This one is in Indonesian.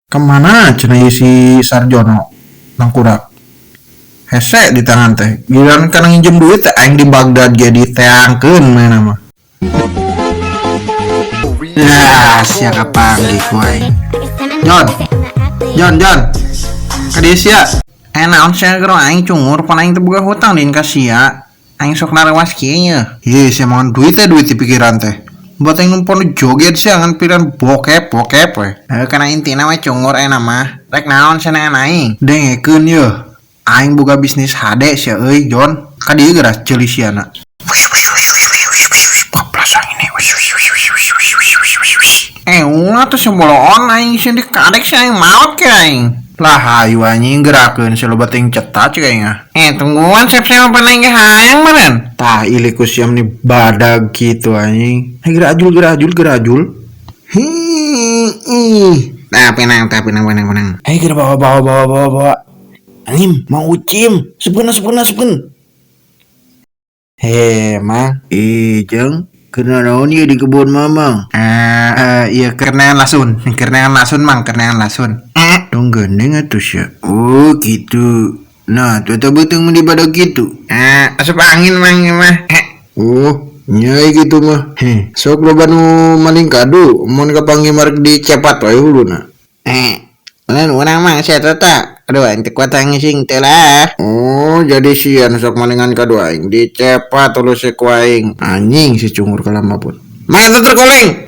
Kemana cenah ieu si Sarjono nangkurak hese di tangan teh giliran kana nginjem duit teh aing di Bagdad ge diteangkeun mah mah. Ya sia kapanggih ku aing. Jon kadieu sia naon sia gero aing cungur pan aing teu boga hutang din ka sia aing sok narawas kieu nya. Ieu sia mah duit teh duit di pikiran teh buat yang numpon joget sih angan piran bokep we. Karena intina mah cungur mah rek naon sana aing dengekeun ye aing boga bisnis HD sia euy Jon ka dieu geura ceuli siana ngoplas angin ulah tuh seboloon aing sieun dikadek sih aing maot ke aing lah hayu anjing gerakeun saloba teuing cetat cek aing tungguan sep-sep apa aing ge hayang meureun tah ieu ku siam ni badag gitu anjing gerajul nah penang geura bawa anjing mau ucim sepeun mah jeung kena naon ieu di kebun mamang iya kerenangan lasun mang dong gandeng atuh sia oh gitu nah tuh beuteung di badag gitu asup angin mang mah oh nyai gitu mah sok loba nu maling kadu mun kapanggih marek dicepat wae huluna lain urang mah sia tata aduh aing teu kuat ngising teh lah oh jadi sieun sok malingan kadu aing dicepat tulus ku aing anjing si cungur kalamapun mah terkoleng